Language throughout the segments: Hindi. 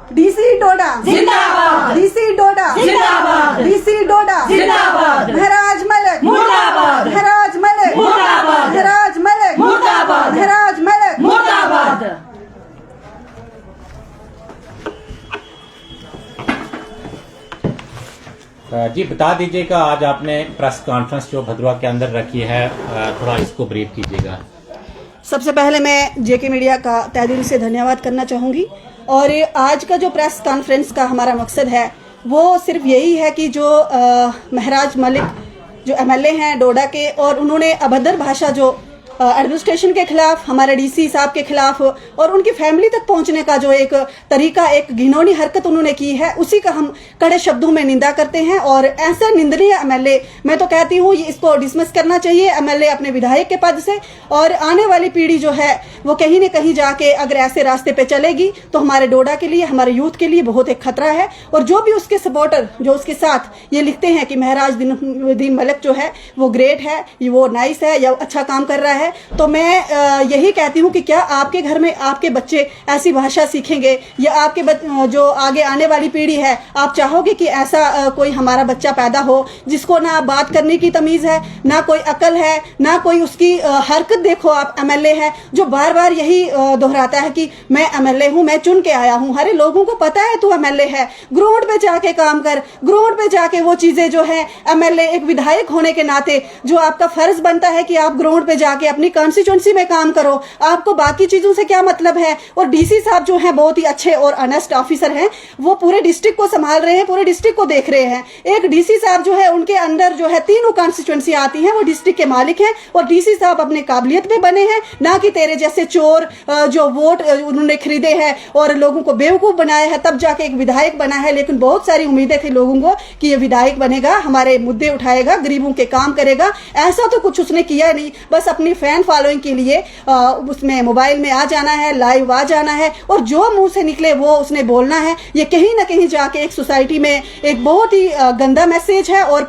डीसी डोडा जिंदाबाद, डीसी डोडा जिंदाबाद, डीसी डोडा जिंदाबाद, महराज मलिक मुर्दाबाद, महराज मलिक मुर्दाबाद, महराज मलिक मुर्दाबाद, महराज मलिक मुर्दाबाद। जी बता दीजिएगा, आज आपने प्रेस कॉन्फ्रेंस जो भदरवा के अंदर रखी है, थोड़ा इसको ब्रीफ कीजिएगा। सबसे पहले मैं जेके मीडिया का तहे दिल से धन्यवाद करना चाहूँगी। और आज का जो प्रेस कॉन्फ्रेंस का हमारा मकसद है वो सिर्फ यही है कि जो महराज मलिक जो एमएलए हैं डोडा के, और उन्होंने अभद्र भाषा जो एडमिनिस्ट्रेशन के खिलाफ, हमारे डीसी साहब के खिलाफ और उनकी फैमिली तक पहुंचने का जो एक तरीका, एक घिनौनी हरकत उन्होंने की है, उसी का हम कड़े शब्दों में निंदा करते हैं। और ऐसा निंदनीय एमएलए, मैं तो कहती हूँ इसको डिसमिस करना चाहिए एमएलए अपने विधायक के पद से। और आने वाली पीढ़ी जो है वो कहीं न कहीं जाके अगर ऐसे रास्ते पे चलेगी तो हमारे डोडा के लिए, हमारे यूथ के लिए बहुत एक खतरा है। और जो भी उसके सपोर्टर जो उसके साथ ये लिखते हैं कि महराज दीन मलिक जो है वो ग्रेट है, वो नाइस है या अच्छा काम कर रहा है, तो मैं यही कहती हूँ कि क्या आपके घर में आपके बच्चे ऐसी भाषा सीखेंगे, या आपके जो आगे आने वाली पीढ़ी है, आप चाहोगे कि ऐसा कोई हमारा बच्चा पैदा हो जिसको ना बात करने की तमीज है, ना कोई अकल है, ना कोई उसकी हरकत। देखो आप एमएलए है जो बार बार यही दोहराता है कि मैं एमएलए हूँ, मैं चुन के आया हूँ। हरे लोगों को पता है तू एमएलए है, ग्राउंड पे जाके काम कर, ग्राउंड पे जाके वो चीजें जो है एमएलए एक विधायक होने के नाते जो आपका फर्ज बनता है कि आप ग्राउंड पे जाके अपनी कॉन्स्टिट्यूंसी में काम करो। आपको बाकी चीजों से क्या मतलब है। और डीसी साहब जो हैं बहुत ही अच्छे और ऑनेस्ट ऑफिसर हैं, वो पूरे डिस्ट्रिक्ट को संभाल रहे हैं, पूरे डिस्ट्रिक्ट को देख रहे हैं। एक डीसी साहब जो है उनके अंदर जो है तीनों कॉन्स्टिट्यूंसी आती हैं, वो डिस्ट्रिक्ट के मालिक हैं। और डीसी साहब अपने काबिलियत पे बने हैं, ना कि तेरे जैसे चोर जो वोट उन्होंने खरीदे हैं और लोगों को बेवकूफ बनाया है तब जाके एक विधायक बना है। लेकिन बहुत सारी उम्मीदें थी लोगों को कि ये विधायक बनेगा, हमारे मुद्दे उठाएगा, गरीबों के काम करेगा। ऐसा तो कुछ उसने किया नहीं, बस अपनी फैन फॉलोइंग के लिए उसमें मोबाइल में आ जाना है, लाइव आ जाना है, और जो मुंह से निकले वो उसने बोलना है। ये कहीं ना कहीं जाके एक सोसाइटी में एक बहुत ही गंदा मैसेज है। और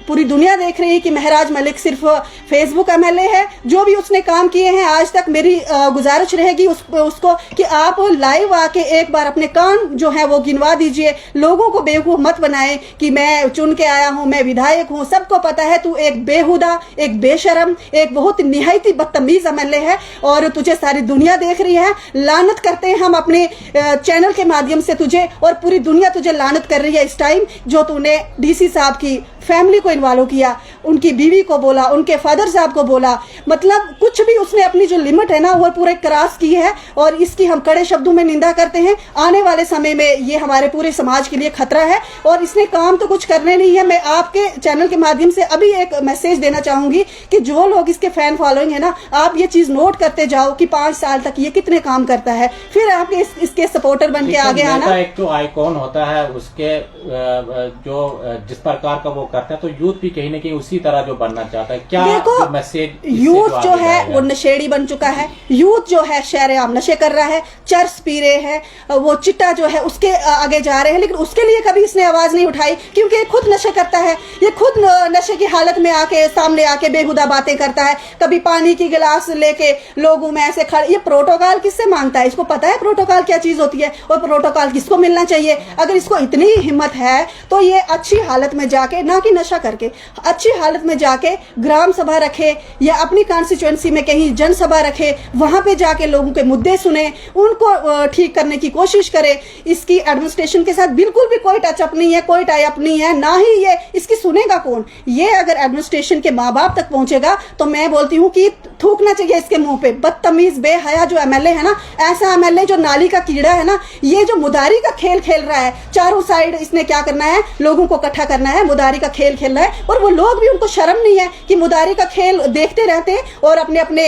पूरी दुनिया देख रही है कि महराज मलिक सिर्फ फेसबुक एमएलए है। जो भी उसने काम किए हैं आज तक, मेरी गुजारिश रहेगी उसको कि आप लाइव आके एक बार अपने कान जो है वो गिनवा दीजिए। लोगों को बेवकूफ मत बनाए कि मैं चुन के आया हूं, मैं विधायक हूं। सबको पता है तू एक बेहुदा, एक बेशरम, एक बहुत निहायती बदतमीज एमएलए है, और तुझे सारी दुनिया देख रही है। लानत करते हैं हम अपने चैनल के माध्यम से तुझे, और पूरी दुनिया तुझे लानत कर रही है इस टाइम जो तूने डीसी साहब की फैमिली को इन्वॉल्व किया, उनकी बीवी को बोला, उनके फादर साहब को बोला। मतलब कुछ भी उसने अपनी जो लिमिट है ना वो पूरे क्रॉस की है, और इसकी हम कड़े शब्दों में निंदा करते हैं। आने वाले समय में ये हमारे पूरे समाज के लिए खतरा है, और इसने काम तो कुछ करने नहीं है। मैं आपके चैनल के माध्यम से अभी एक मैसेज देना चाहूंगी कि जो लोग इसके फैन फॉलोइंग है ना, आप ये चीज नोट करते जाओ कि 5 साल तक ये कितने काम करता है, फिर आपके इसके सपोर्टर बन के आगे आना। एक तो आइकॉन होता है उसके जो जिस प्रकार का वो करता है, तो यूथ भी कहीं ना कहीं उसी तरह जो बनना चाहता है। क्या देखो मैसेज यूथ जो है वो नशेड़ी बन चुका है। यूथ जो है शरेआम नशे कर रहा है, चर्स पी रहे हैं, वो चिट्टा जो है उसके आगे जा रहे हैं। लेकिन उसके लिए कभी इसने आवाज नहीं उठाई, क्योंकि ये खुद नशे करता है। ये खुद नशे की हालत में आके सामने आके बेहुदा बातें करता है। कभी पानी की गिलास लेके लोगों में ऐसे खड़े, ये प्रोटोकॉल किससे मांगता है? इसको पता है प्रोटोकॉल क्या चीज होती है, और प्रोटोकॉल किसको मिलना चाहिए। अगर इसको इतनी हिम्मत है तो ये अच्छी हालत में जाके, ना कि नशा करके, अच्छी हालत में जाके ग्राम सभा रखे या अपनी कॉन्स्टिट्यूएंसी में कहीं जनसभा रखे, वहां पे जाके लोगों के मुद्दे सुने, उनको ठीक करने की कोशिश करे। इसकी एडमिनिस्ट्रेशन के साथ बिल्कुल भी कोई टचअप नहीं है, कोई टाई अप नहीं है, ना ही ये इसकी सुनेगा कौन। ये अगर एडमिनिस्ट्रेशन के माँ बाप तक पहुंचेगा तो मैं बोलती हूँ कि थूकना चाहिए इसके मुंह पे। बदतमीज बेहया जो एमएलए है ना, ऐसा एमएलए जो नाली का कीड़ा है ना, ये जो मुदारी का खेल खेल रहा है, चारों साइड इसने क्या करना है, लोगों को इकट्ठा करना है, मुदारी का खेल खेलना है। और वो लोग भी, उनको शर्म नहीं है कि मुदारी का खेल देखते रहते हैं और अपने अपने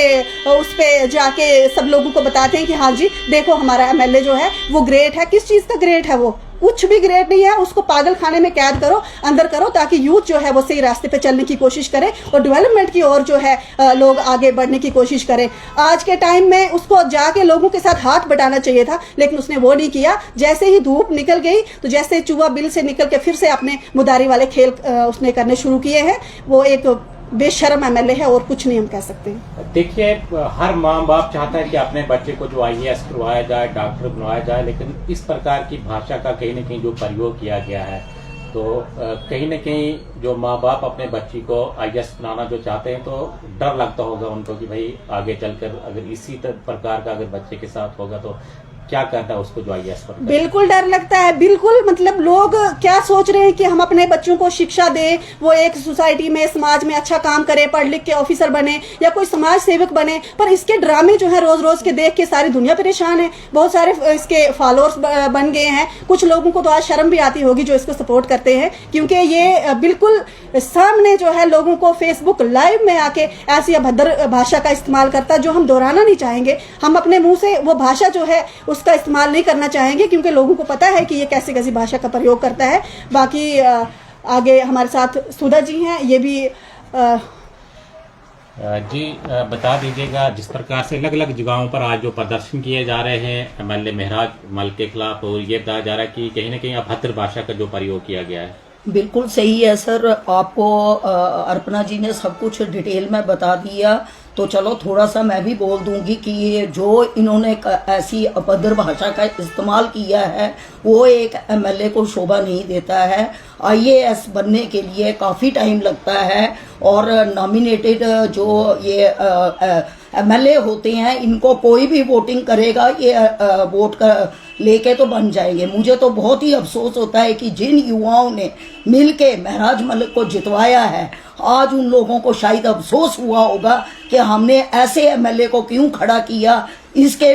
उस पे जाके सब लोगों को बताते हैं कि हाँ जी देखो हमारा एमएलए जो है वो ग्रेट है। किस चीज का ग्रेट है? वो कुछ भी ग्रेट नहीं है। उसको पागल खाने में कैद करो, अंदर करो, ताकि यूथ जो है वो सही रास्ते पे चलने की कोशिश करे और डेवलपमेंट की ओर जो है लोग आगे बढ़ने की कोशिश करें। आज के टाइम में उसको जाके लोगों के साथ हाथ बटाना चाहिए था, लेकिन उसने वो नहीं किया। जैसे ही धूप निकल गई तो जैसे चूहा बिल से निकल के फिर से अपने मुदारी वाले खेल उसने करने शुरू किए हैं। वो एक बेशर्म एमएलए है और कुछ नहीं हम कह सकते हैं। देखिए, हर माँ बाप चाहता है कि अपने बच्चे को जो आईएएस करवाया जाए, डॉक्टर बनवाया जाए, लेकिन इस प्रकार की भाषा का कहीं न कहीं जो प्रयोग किया गया है, तो कहीं न कहीं जो माँ बाप अपने बच्ची को आईएएस बनाना जो चाहते हैं, तो डर लगता होगा उनको कि भाई आगे चलकर अगर इसी प्रकार का अगर बच्चे के साथ होगा तो क्या करना है उसको जो आईएएस पर। बिल्कुल डर लगता है, बिल्कुल। मतलब लोग क्या सोच रहे हैं कि हम अपने बच्चों को शिक्षा दें, वो एक सोसाइटी में, समाज में अच्छा काम करे, पढ़ लिख के ऑफिसर बने या कोई समाज सेवक बने, पर इसके ड्रामे जो है रोज रोज के देख के सारी दुनिया परेशान है। बहुत सारे इसके फॉलोअर्स बन गए हैं। कुछ लोगों को तो आज शर्म भी आती होगी जो इसको सपोर्ट करते हैं, क्योंकि ये बिल्कुल सामने जो है लोगों को फेसबुक लाइव में आके ऐसी अभद्र भाषा का इस्तेमाल करता है जो हम दोहराना नहीं चाहेंगे। हम अपने मुंह से वो भाषा जो है उसका इस्तेमाल नहीं करना चाहेंगे, क्योंकि लोगों को पता है कि ये कैसी कैसी भाषा का प्रयोग करता है। बाकी आगे हमारे साथ सुधा जी हैं, ये भी जी बता दीजिएगा, जिस प्रकार से अलग अलग जगहों पर आज जो प्रदर्शन किए जा रहे हैं एमएलए महराज मलिक के खिलाफ, और ये बताया जा रहा है कि कहीं न कहीं अभद्र भाषा का जो प्रयोग किया गया है। बिल्कुल सही है सर, आपको अर्पणा जी ने सब कुछ डिटेल में बता दिया, तो चलो थोड़ा सा मैं भी बोल दूंगी कि ये जो इन्होंने ऐसी अभद्र भाषा का इस्तेमाल किया है वो एक एमएलए को शोभा नहीं देता है। आईएएस बनने के लिए काफ़ी टाइम लगता है और नॉमिनेटेड जो ये एमएलए होते हैं इनको कोई भी वोटिंग करेगा ये वोट का लेके तो बन जाएंगे। मुझे तो बहुत ही अफसोस होता है कि जिन युवाओं ने मिलके महराज मलिक को जितवाया है, आज उन लोगों को शायद अफसोस हुआ होगा कि हमने ऐसे एमएलए को क्यों खड़ा किया। इसके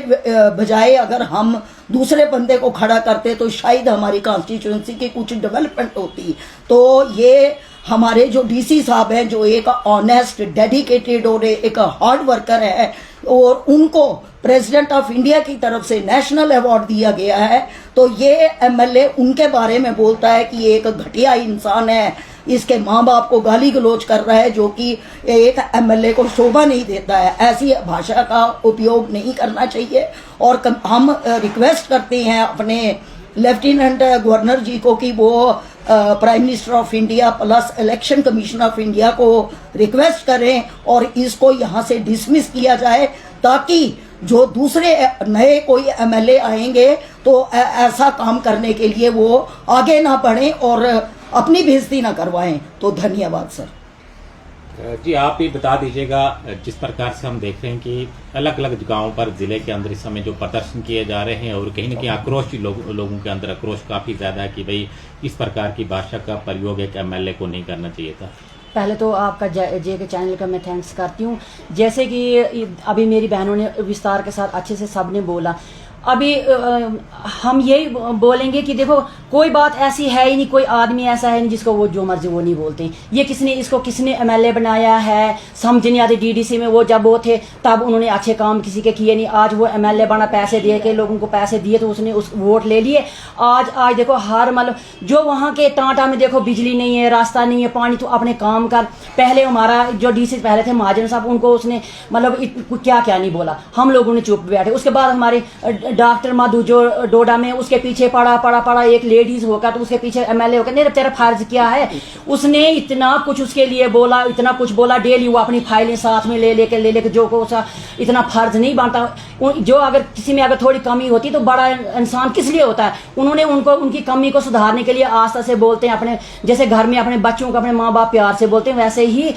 बजाय अगर हम दूसरे बंदे को खड़ा करते तो शायद हमारी कॉन्स्टिट्यूंसी की कुछ डेवलपमेंट होती। तो ये हमारे जो डीसी साहब हैं, जो एक ऑनेस्ट, डेडिकेटेड और एक हार्ड वर्कर है, और उनको प्रेसिडेंट ऑफ इंडिया की तरफ से नेशनल अवार्ड दिया गया है, तो ये एमएलए उनके बारे में बोलता है कि ये एक घटिया इंसान है, इसके माँ बाप को गाली गलौज कर रहा है, जो कि एक एमएलए को शोभा नहीं देता है। ऐसी भाषा का उपयोग नहीं करना चाहिए। और हम रिक्वेस्ट करते हैं अपने लेफ्टिनेंट गवर्नर जी को कि वो prime minister of India plus election commission of India को रिक्वेस्ट करें और इसको यहाँ से डिसमिस किया जाए, ताकि जो दूसरे नए कोई एमएलए आएंगे तो ऐसा काम करने के लिए वो आगे ना बढ़ें और अपनी बेइज्जती ना करवाएं। तो धन्यवाद सर। जी आप भी बता दीजिएगा, जिस प्रकार से हम देख रहे हैं कि अलग अलग जगहों पर जिले के अंदर इस समय जो प्रदर्शन किए जा रहे हैं, और कहीं न कहीं आक्रोश लोगों के अंदर आक्रोश काफी ज्यादा है कि भाई इस प्रकार की भाषा का प्रयोग एक एमएलए को नहीं करना चाहिए था। पहले तो आपका जे के चैनल का मैं थैंक्स करती हूँ। जैसे कि अभी मेरी बहनों ने विस्तार के साथ अच्छे से सबने बोला, अभी हम यही बोलेंगे कि देखो कोई बात ऐसी है ही नहीं, कोई आदमी ऐसा है नहीं जिसको वो जो मर्जी वो नहीं बोलते। ये किसने एमएलए बनाया है समझ नहीं आती। डीडीसी में वो जब वो थे तब उन्होंने अच्छे काम किसी के किए नहीं। आज वो एमएलए बना, पैसे दे के लोगों को पैसे दिए तो उसने उस वोट ले लिए। आज देखो हर मतलब जो वहाँ के टाटा में देखो बिजली नहीं है, रास्ता नहीं है, पानी, तो अपने काम कर। पहले हमारा जो डीसी पहले थे महाजन साहब, उनको उसने मतलब क्या क्या नहीं बोला, हम लोगों ने चुप बैठे। उसके बाद हमारे डॉक्टर मधु जो डोडा में, उसके पीछे पड़ा एक लेडीज होकर, तो उसके पीछे एमएलए होकर, नहीं तेरा फर्ज क्या है। उसने इतना कुछ उसके लिए बोला, इतना कुछ बोला। डेली वो अपनी फाइलें साथ में ले लेके जो को इतना फर्ज नहीं बनता। जो अगर किसी में अगर थोड़ी कमी होती तो बड़ा इंसान किस लिए होता है। उन्होंने उनकी कमी को सुधारने के लिए आस्था से बोलते हैं। अपने जैसे घर में अपने बच्चों को अपने माँ बाप प्यार से बोलते हैं, वैसे ही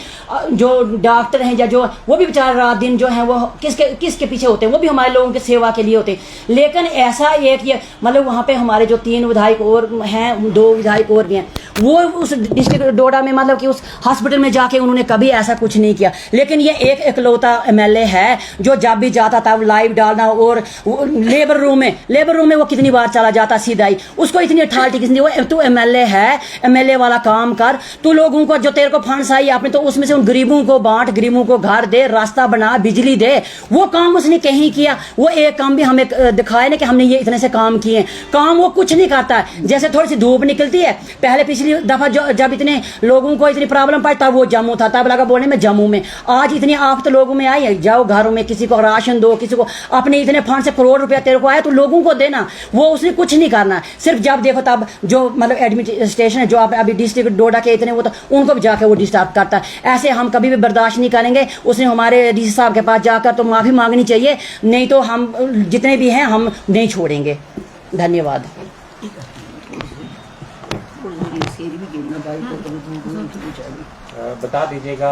जो डॉक्टर हैं या जो वो भी बेचारे रात दिन जो है वो किसके पीछे होते हैं, वो भी हमारे लोगों की सेवा के लिए होते हैं। लेकिन ऐसा एक ये मतलब वहाँ पे हमारे जो 3 विधायक और हैं, 2 विधायक और भी हैं, वो उस डिस्ट्रिक्ट डोडा में मतलब कि उस हॉस्पिटल में जाके उन्होंने कभी ऐसा कुछ नहीं किया। लेकिन ये एक इकलौता एमएलए है जो जब भी जाता था लाइव डालना, और लेबर रूम में वो कितनी बार चला जाता सीधा ही। उसको इतनी अथॉरिटी किसने, वो तू एमएलए है, एमएलए वाला काम कर, तू लोगों को जो तेरे को फंड्स आई आपने तो उसमें से उन गरीबों को बांट, गरीबों को घर दे, रास्ता बना, बिजली दे। वो काम उसने कहीं किया। वो एक काम भी हमें दिखाया ना कि हमने ये इतने से काम किए, काम वो कुछ नहीं करता है। जैसे थोड़ी सी धूप निकलती है, पहले पिछली पिछली दफा जब इतने लोगों को इतनी प्रॉब्लम पाई तब वो जम्मू था, तब लगा बोलने में जम्मू में। आज इतनी आफत लोगों में आई है, जाओ घरों में किसी को राशन दो, किसी को अपने इतने फंड से करोड़ रुपया तेरे को आया तो लोगों को देना। वो उसने कुछ नहीं करना, सिर्फ जब देखो तब जो मतलब एडमिनिस्ट्रेशन है जो अभी डिस्ट्रिक्ट डोडा के इतने वो तो उनको भी जाकर वो डिस्टर्ब करता है। ऐसे हम कभी भी बर्दाश्त नहीं करेंगे। उसने हमारे डीसी साहब के पास जाकर तो माफी मांगनी चाहिए, नहीं तो हम जितने भी हैं हम नहीं छोड़ेंगे। धन्यवाद। बता दीजिएगा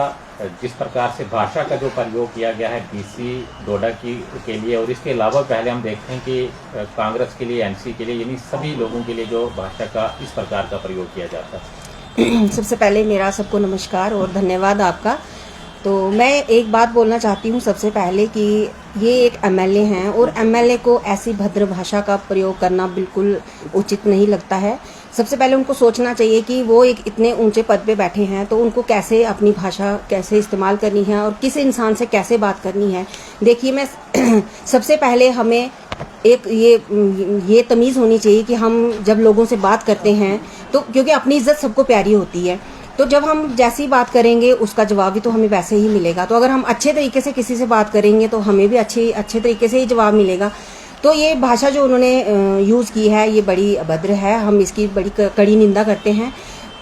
जिस प्रकार से भाषा का जो प्रयोग किया गया है डीसी डोडा के लिए, और इसके अलावा पहले हम देखते हैं कि कांग्रेस के लिए, एनसी के लिए, यानी सभी लोगों के लिए जो भाषा का इस प्रकार का प्रयोग किया जाता है। सबसे पहले मेरा सबको नमस्कार और धन्यवाद आपका। तो मैं एक बात बोलना चाहती हूँ सबसे पहले कि ये एक एमएलए हैं और एमएलए को ऐसी भद्र भाषा का प्रयोग करना बिल्कुल उचित नहीं लगता है। सबसे पहले उनको सोचना चाहिए कि वो एक इतने ऊंचे पद पे बैठे हैं तो उनको कैसे अपनी भाषा कैसे इस्तेमाल करनी है और किस इंसान से कैसे बात करनी है। देखिए, मैं सबसे पहले हमें एक ये तमीज़ होनी चाहिए कि हम जब लोगों से बात करते हैं तो क्योंकि अपनी इज्जत सबको प्यारी होती है, तो जब हम जैसी बात करेंगे उसका जवाब भी तो हमें वैसे ही मिलेगा। तो अगर हम अच्छे तरीके से किसी से बात करेंगे तो हमें भी अच्छे तरीके से ही जवाब मिलेगा। तो ये भाषा जो उन्होंने यूज़ की है ये बड़ी अभद्र है, हम इसकी बड़ी कड़ी निंदा करते हैं।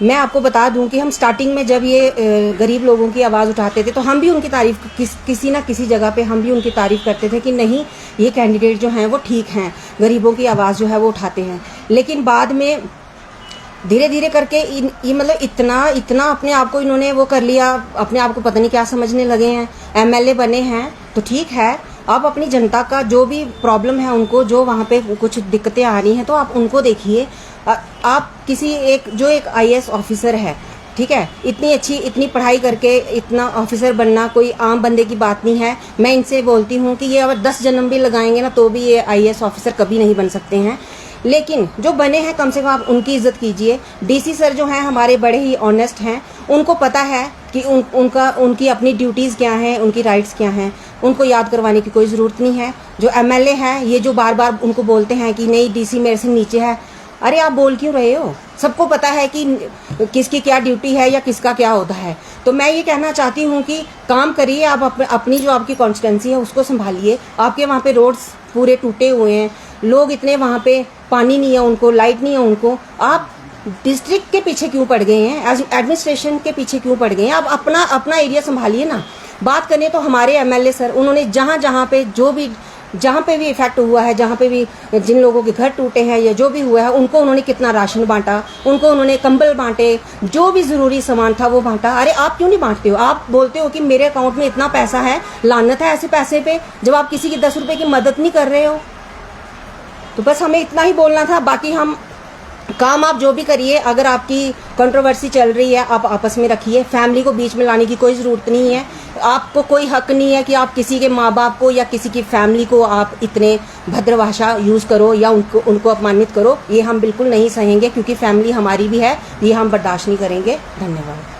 मैं आपको बता दूं कि हम स्टार्टिंग में जब ये गरीब लोगों की आवाज़ उठाते थे तो हम भी उनकी तारीफ किसी ना किसी जगह पे हम भी उनकी तारीफ करते थे कि नहीं, ये कैंडिडेट जो हैं वो ठीक हैं, गरीबों की आवाज़ जो है वो उठाते हैं। लेकिन बाद में धीरे धीरे करके ये मतलब इतना अपने आप को इन्होंने वो कर लिया, अपने आप को पता नहीं क्या समझने लगे हैं। एमएलए बने हैं तो ठीक है, आप अपनी जनता का जो भी प्रॉब्लम है उनको, जो वहाँ पे कुछ दिक्कतें आ रही हैं तो आप उनको देखिए। आप किसी एक आईएएस ऑफिसर है, ठीक है, इतनी पढ़ाई करके इतना ऑफिसर बनना कोई आम बंदे की बात नहीं है। मैं इनसे बोलती हूँ कि ये अगर 10 जन्म भी लगाएंगे ना तो भी ये आईएएस ऑफिसर कभी नहीं बन सकते हैं। लेकिन जो बने हैं कम से कम आप उनकी इज्जत कीजिए। डीसी सर जो हैं हमारे बड़े ही ऑनेस्ट हैं, उनको पता है कि उनकी अपनी ड्यूटीज़ क्या हैं, उनकी राइट्स क्या हैं, उनको याद करवाने की कोई ज़रूरत नहीं है। जो एमएलए हैं ये जो बार बार उनको बोलते हैं कि नहीं डीसी मेरे से नीचे है, अरे आप बोल क्यों रहे हो? सबको पता है कि किसकी क्या ड्यूटी है या किसका क्या होता है। तो मैं ये कहना चाहती हूँ कि काम करिए, आप अपनी जो आपकी कॉन्स्टिट्यूंसी है उसको संभालिए। आपके वहाँ पे रोड्स पूरे टूटे हुए हैं, लोग इतने वहाँ पे पानी नहीं है उनको, लाइट नहीं है उनको, आप डिस्ट्रिक्ट के पीछे क्यों पड़ गए हैं, एडमिनिस्ट्रेशन के पीछे क्यों पड़ गए हैं? आप अपना एरिया संभालिए ना। बात करें तो हमारे एमएलए सर, उन्होंने जहाँ पे भी इफेक्ट हुआ है, जहाँ पे भी जिन लोगों के घर टूटे हैं या जो भी हुआ है, उनको उन्होंने कितना राशन बांटा, उनको उन्होंने कंबल बांटे, जो भी ज़रूरी सामान था वो बांटा। अरे आप क्यों नहीं बांटते हो? आप बोलते हो कि मेरे अकाउंट में इतना पैसा है, लानत है ऐसे पैसे पे, जब आप किसी की 10 रुपए की मदद नहीं कर रहे हो। तो बस हमें इतना ही बोलना था। बाकी हम काम आप जो भी करिए, अगर आपकी कंट्रोवर्सी चल रही है आप आपस में रखिए, फैमिली को बीच में लाने की कोई ज़रूरत नहीं है। आपको कोई हक नहीं है कि आप किसी के माँ बाप को या किसी की फैमिली को आप इतने भद्र भाषा यूज़ करो या उनको अपमानित करो। ये हम बिल्कुल नहीं सहेंगे, क्योंकि फैमिली हमारी भी है, ये हम बर्दाश्त नहीं करेंगे। धन्यवाद।